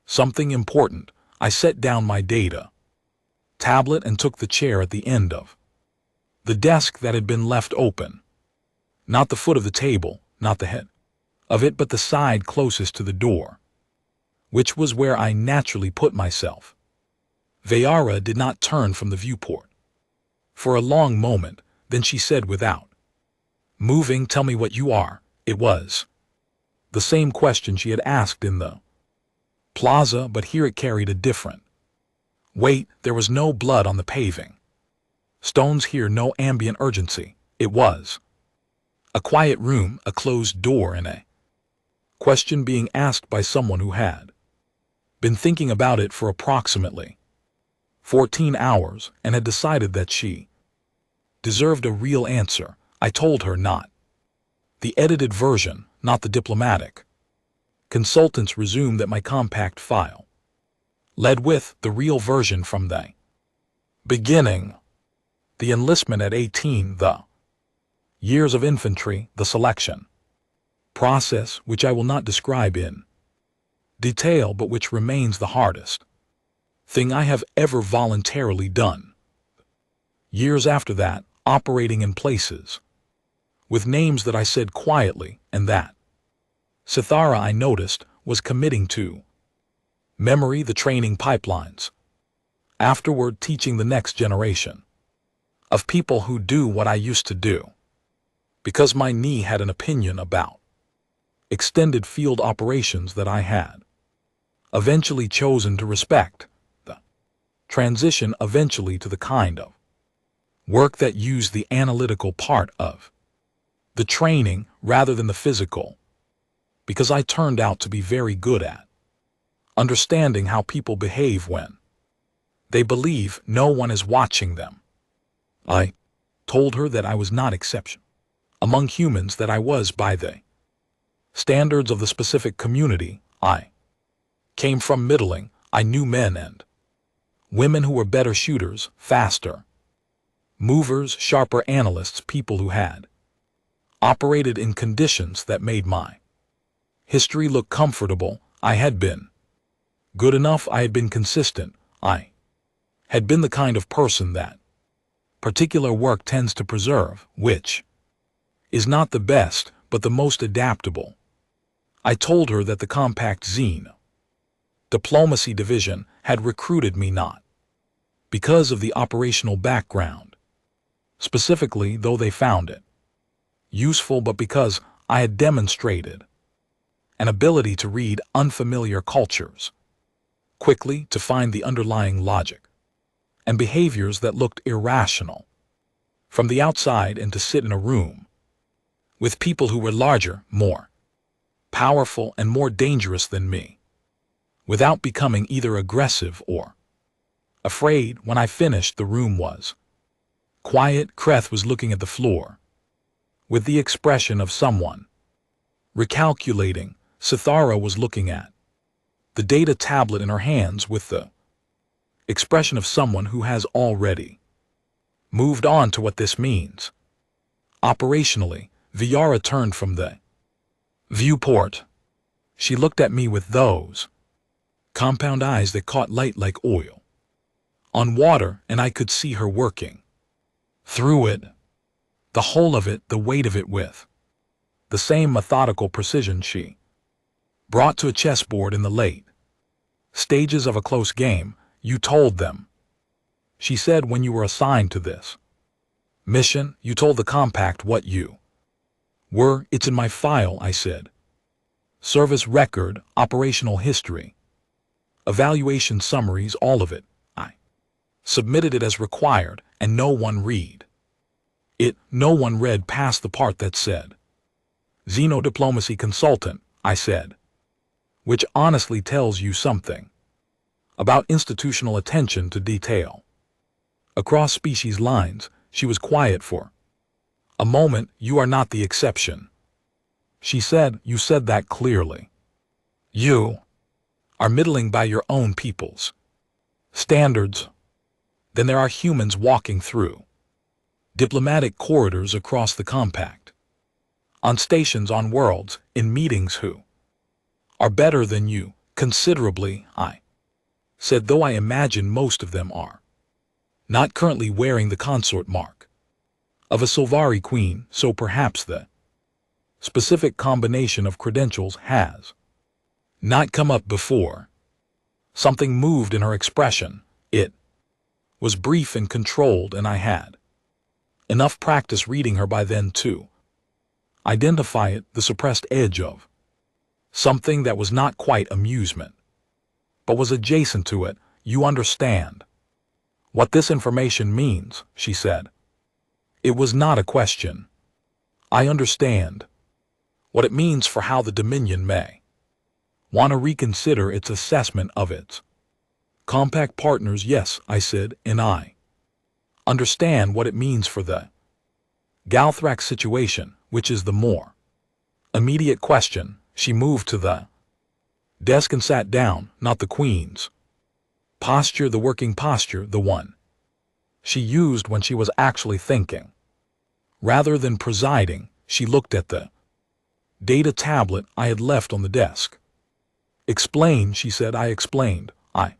something important. I set down my data tablet and took the chair at the end of the desk that had been left open. Not the foot of the table, not the head of it, but the side closest to the door, which was where I naturally put myself. Viara did not turn from the viewport for a long moment. Then she said without moving, tell me what you are. It was the same question she had asked in the plaza, but here it carried a different weight. There was no blood on the paving stones here, no ambient urgency. It was a quiet room, a closed door, and a question being asked by someone who had been thinking about it for approximately 14 hours and had decided that she deserved a real answer. I told her not the edited version, not the diplomatic consultants resumed, that my compact file led with the real version from the beginning. The enlistment at 18, the years of infantry, the selection process which I will not describe in detail but which remains the hardest thing I have ever voluntarily done. Years after that, operating in places with names that I said quietly and that Sithara, I noticed, was committing to memory, the training pipelines, afterward teaching the next generation of people who do what I used to do, because my knee had an opinion about extended field operations that I had eventually chosen to respect the transition eventually to the kind of work that used the analytical part of the training rather than the physical, because I turned out to be very good at understanding how people behave when they believe no one is watching them. I told her that I was not exception among humans, that I was, by the standards of the specific community I came from, middling. I knew men and women who were better shooters, faster movers, sharper analysts, people who had operated in conditions that made my history look comfortable. I had been good enough. I had been consistent. I had been the kind of person that particular work tends to preserve, which is not the best, but the most adaptable. I told her that the Compact Zine Diplomacy Division had recruited me not because of the operational background, specifically, though they found it useful, but because I had demonstrated an ability to read unfamiliar cultures quickly, to find the underlying logic and behaviors that looked irrational from the outside, and to sit in a room with people who were larger, more powerful, and more dangerous than me, without becoming either aggressive or afraid. When I finished, the room was quiet. Kreth was looking at the floor with the expression of someone recalculating. Sithara was looking at the data tablet in her hands with the expression of someone who has already moved on to what this means. Operationally, Viara turned from the viewport. She looked at me with those compound eyes that caught light like oil on water, and I could see her working through it, the whole of it, the weight of it, with the same methodical precision she brought to a chessboard in the late stages of a close game. You told them, she said, when you were assigned to this mission, you told the Compact what you were. It's in my file, I said. Service record, operational history, evaluation summaries, all of it. I submitted it as required, and no one read it. No one read past the part that said Xenodiplomacy Consultant, I said, which honestly tells you something about institutional attention to detail. Across species lines, she was quiet for a moment. You are not the exception, she said. You said that clearly. You are middling by your own people's standards. Then there are humans walking through diplomatic corridors across the Compact, on stations, on worlds, in meetings, who are better than you, considerably, I said, though I imagine most of them are not currently wearing the consort mark of a Sylvari queen, so perhaps the specific combination of credentials has not come up before. Something moved in her expression. It was brief and controlled, and I had enough practice reading her by then to identify it, the suppressed edge of something that was not quite amusement, but was adjacent to it. You understand what this information means, she said. It was not a question. I understand what it means for how the Dominion may want to reconsider its assessment of its Compact partners. Yes, I said, and I understand what it means for the Galthrax situation, which is the more immediate question. She moved to the desk and sat down, not the Queen's posture, the working posture, the one she used when she was actually thinking. Rather than presiding, she looked at the data tablet I had left on the desk. Explain, she said. I explained. I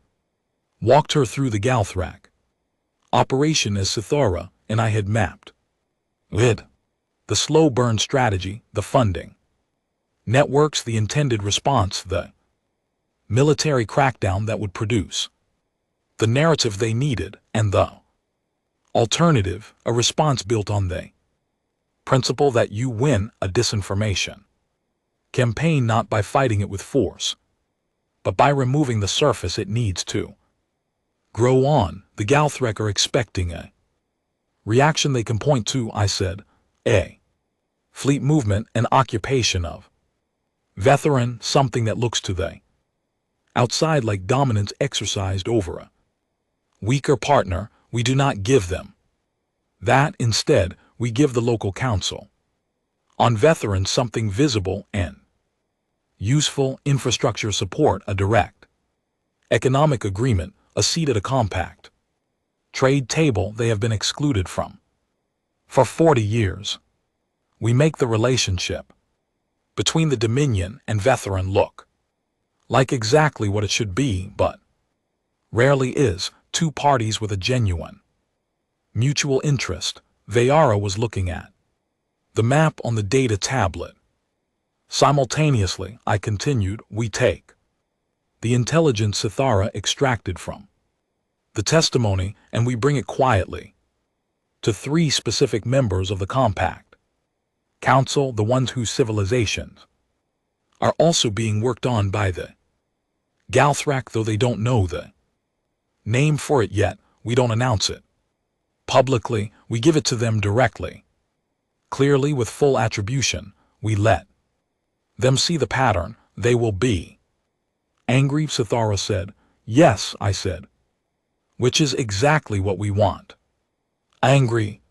walked her through the Galthrak operation as Sithara and I had mapped it. The slow burn strategy, the funding networks, the intended response, the military crackdown that would produce the narrative they needed, and the alternative, a response built on the principle that you win a disinformation campaign not by fighting it with force, but by removing the surface it needs to grow on. The Galthrek are expecting a reaction they can point to, I said. A fleet movement and occupation of Vetheran, something that looks to the outside like dominance exercised over a weaker partner. We do not give them that. Instead, we give the local council on Vetheran something visible and useful: infrastructure support, a direct economic agreement, a seat at a compact trade table they have been excluded from for 40 years. We make the relationship between the Dominion and Vetheran look like exactly what it should be, but rarely is. Two parties with a genuine mutual interest. Vayara was looking at the map on the data tablet. Simultaneously, I continued, we take the intelligence Sithara extracted from the testimony and we bring it quietly to 3 specific members of the Compact Council, the ones whose civilizations are also being worked on by the Galthrak, though they don't know the name for it yet. We don't announce it publicly, we give it to them directly, clearly, with full attribution. We let them see the pattern. They will be angry, Sithara said. Yes, I said, which is exactly what we want. Angry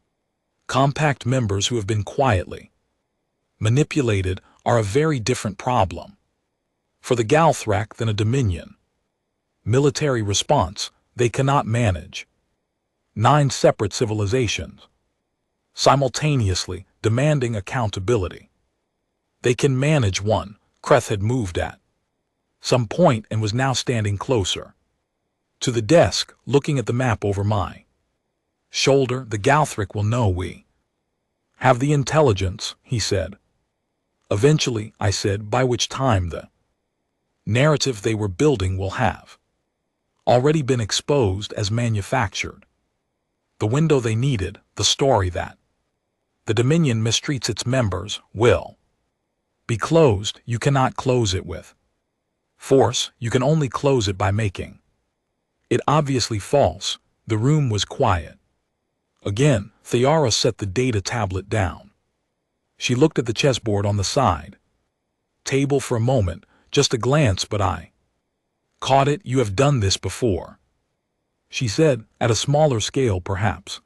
Compact members who have been quietly manipulated are a very different problem for the Galthrak than a Dominion military response. They cannot manage 9 separate civilizations simultaneously demanding accountability. They can manage one. Kreth had moved at some point and was now standing closer to the desk, looking at the map over my shoulder. The Galthrak will know we have the intelligence, he said. Eventually, I said, by which time the narrative they were building will have already been exposed as manufactured. The window they needed, the story that the Dominion mistreats its members, will be closed. You cannot close it with force. You can only close it by making it obviously false. The room was quiet. Again, Thayara set the data tablet down. She looked at the chessboard on the side table for a moment, just a glance, but I caught it. You have done this before, she said, at a smaller scale perhaps.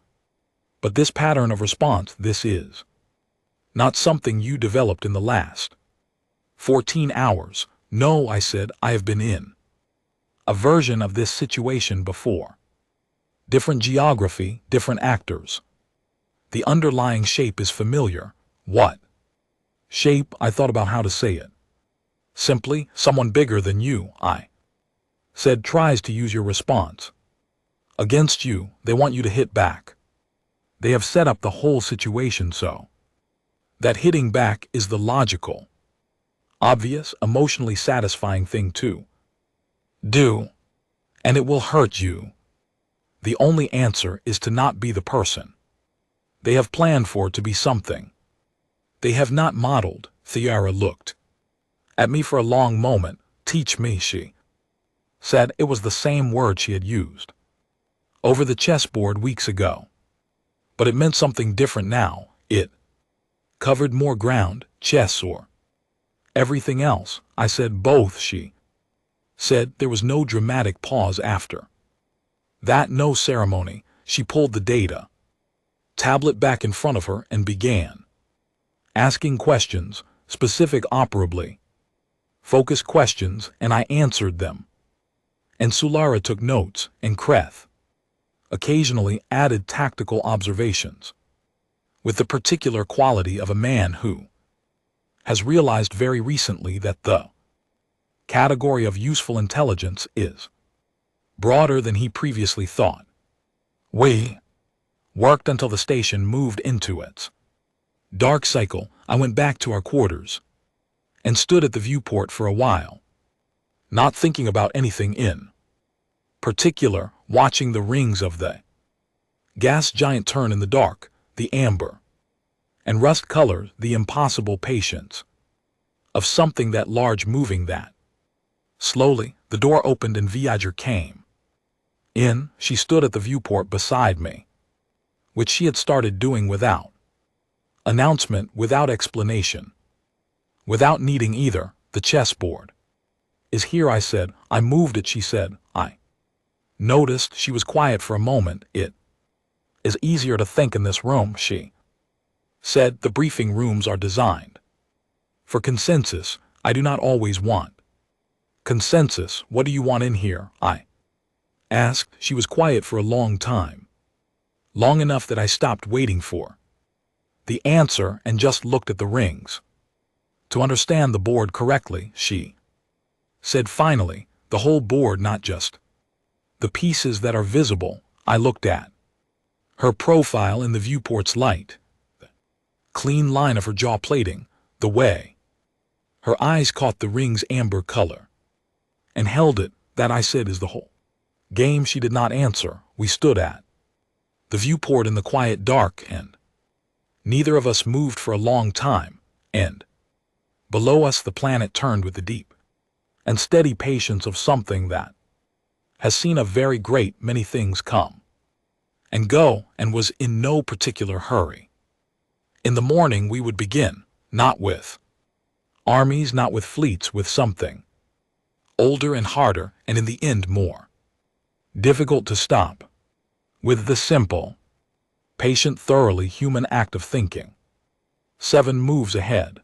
But this pattern of response, this is not something you developed in the last 14 hours. No, I said, I have been in a version of this situation before. Different geography, different actors. The underlying shape is familiar. What shape? I thought about how to say it. Simply, someone bigger than you, I said, tries to use your response against you. They want you to hit back. They have set up the whole situation so that hitting back is the logical, obvious, emotionally satisfying thing to do, and it will hurt you. The only answer is to not be the person they have planned for to be something they have not modeled. Thayara looked at me for a long moment. Teach me, she said. It was the same word she had used over the chessboard weeks ago, but it meant something different now. It covered more ground, chess or everything else. I said both, she said. There was no dramatic pause after that, no ceremony. She pulled the data tablet back in front of her and began asking questions, specific, operably focused questions, and I answered them. And Sulara took notes, and Kreth occasionally added tactical observations with the particular quality of a man who has realized very recently that the category of useful intelligence is broader than he previously thought. We worked until the station moved into its dark cycle. I went back to our quarters and stood at the viewport for a while, not thinking about anything in particular, watching the rings of the gas giant turn in the dark, the amber and rust color, the impossible patience of something that large moving that. Slowly, the door opened and Viager came in. She stood at the viewport beside me, which she had started doing without announcement, without explanation, without needing either. The chessboard is here, I said. I moved it, she said. I noticed she was quiet for a moment. It is easier to think in this room, she said. The briefing rooms are designed for consensus. I do not always want consensus. What do you want in here? I asked. She was quiet for a long time, long enough that I stopped waiting for the answer and just looked at the rings. To understand the board correctly, she said finally, the whole board, not just the pieces that are visible. I looked at her profile in the viewport's light, the clean line of her jaw plating, the way her eyes caught the ring's amber color, and held it. That, I said, is the whole game. She did not answer. We stood at the viewport in the quiet dark, and neither of us moved for a long time, and below us the planet turned with the deep and steady patience of something that has seen a very great many things come and go and was in no particular hurry. In the morning we would begin, not with armies, not with fleets, with something older and harder, and in the end more difficult to stop, with the simple, patient, thoroughly human act of thinking 7 moves ahead.